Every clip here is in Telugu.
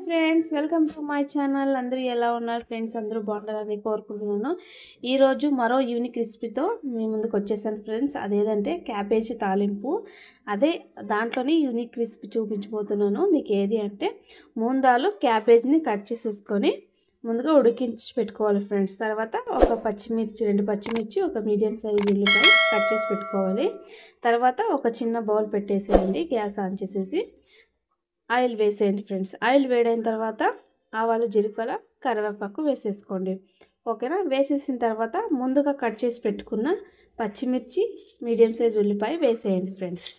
Friends, welcome to my channel. అందరూ ఎలా ఉన్నారు ఫ్రెండ్స్? అందరూ బాగుండాలని కోరుకుంటున్నాను. ఈరోజు మరో యూనిక్ రెసిపీతో మీ ముందుకు వచ్చేసాను ఫ్రెండ్స్. అదేంటంటే క్యాబేజీ తాలింపు. దాంట్లోనే యూనిక్ రెసిపీ చూపించబోతున్నాను. మీకు ఏది అంటే ముందాలు క్యాబేజీని కట్ చేసేసుకొని ముందుగా ఉడికించి పెట్టుకోవాలి ఫ్రెండ్స్. తర్వాత ఒక పచ్చిమిర్చి, 2 పచ్చిమిర్చి, ఒక మీడియం సైజ్ ఉల్లిపాయ కట్ చేసి పెట్టుకోవాలి. తర్వాత ఒక చిన్న బౌల్ పెట్టేసేయండి. గ్యాస్ ఆన్ చేసేసి ఆయిల్ వేసేయండి ఫ్రెండ్స్. ఆయిల్ వేడైన తర్వాత ఆవాలు, జీలకర్ర, కరివేపాకు వేసేసుకోండి. ఓకేనా? వేసేసిన తర్వాత ముందుగా కట్ చేసి పెట్టుకున్న పచ్చిమిర్చి, మీడియం సైజ్ ఉల్లిపాయ వేసేయండి ఫ్రెండ్స్.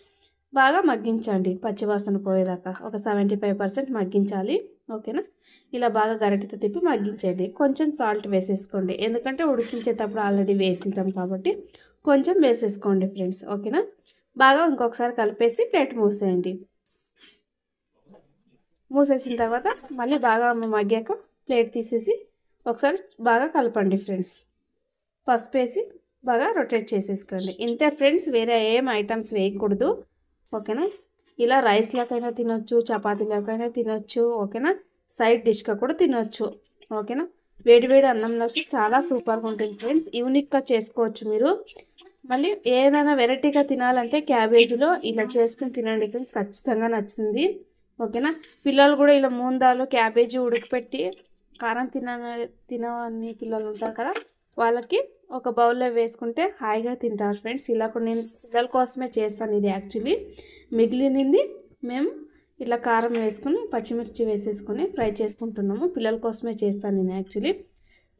బాగా మగ్గించండి, పచ్చివాసన పోయేదాకా ఒక 75% మగ్గించాలి. ఓకేనా? ఇలా బాగా గరిటెతో తిప్పి మగ్గించండి. కొంచెం సాల్ట్ వేసేసుకోండి, ఎందుకంటే ఉడికించేటప్పుడు ఆల్రెడీ వేసింటాం కాబట్టి కొంచెం వేసేసుకోండి ఫ్రెండ్స్. ఓకేనా? బాగా ఇంకొకసారి కలిపేసి ప్లేట్ మూసేయండి. మూసేసిన తర్వాత మళ్ళీ బాగా మగ్గాక ప్లేట్ తీసేసి ఒకసారి బాగా కలపండి ఫ్రెండ్స్. పసుపు వేసి బాగా రొటేట్ చేసేసుకోండి. ఇంతే ఫ్రెండ్స్, వేరే ఏం ఐటమ్స్ వేయకూడదు. ఓకేనా? ఇలా రైస్లోకైనా తినొచ్చు, చపాతీలోకైనా తినొచ్చు. ఓకేనా? సైడ్ డిష్గా కూడా తినొచ్చు. ఓకేనా? వేడివేడి అన్నంలోకి చాలా సూపర్గా ఉంటుంది ఫ్రెండ్స్. యూనిక్గా చేసుకోవచ్చు మీరు. మళ్ళీ ఏదైనా వెరైటీగా తినాలంటే క్యాబేజీలో ఇలా చేసుకుని తినండి ఫ్రెండ్స్, ఖచ్చితంగా నచ్చుతుంది. ఓకేనా? పిల్లలు కూడా ఇలా మూందాలు, క్యాబేజీ ఉడకపెట్టి కారం తినని పిల్లలు ఉంటారు కదా, వాళ్ళకి ఒక బౌల్లో వేసుకుంటే హాయిగా తింటారు ఫ్రెండ్స్. ఇలా కూడా నేను పిల్లల కోసమే చేస్తాను. ఇది యాక్చువల్లీ మిగిలినది మేము ఇట్లా కారం వేసుకుని పచ్చిమిర్చి వేసేసుకొని ఫ్రై చేసుకుంటున్నాము. పిల్లల కోసమే చేస్తాను నేను యాక్చువల్లీ.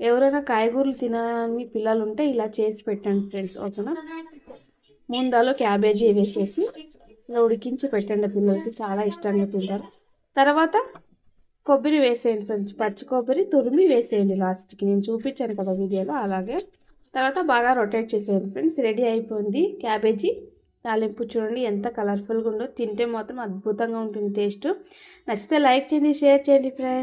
ఎవరైనా కాయగూరలు తినని పిల్లలు ఉంటే ఇలా చేసి పెట్టండి ఫ్రెండ్స్. ఓకేనా? ముందాలో క్యాబేజీ వేసేసి ఇలా ఉడికించి పెట్టండి, పిల్లలకి చాలా ఇష్టంగా తింటారు. తర్వాత కొబ్బరి వేసేయండి ఫ్రెండ్స్. పచ్చి కొబ్బరి తురిమి వేసేయండి లాస్ట్కి, నేను చూపించాను కదా వీడియోలో అలాగే. తర్వాత బాగా రొటేట్ చేసేయండి ఫ్రెండ్స్. రెడీ అయిపోయింది క్యాబేజీ తాలింపు. చూడండి ఎంత కలర్ఫుల్గా ఉందో, తింటే మాత్రం అద్భుతంగా ఉంటుంది టేస్ట్. నచ్చితే లైక్ చేయండి, షేర్ చేయండి ఫ్రెండ్స్.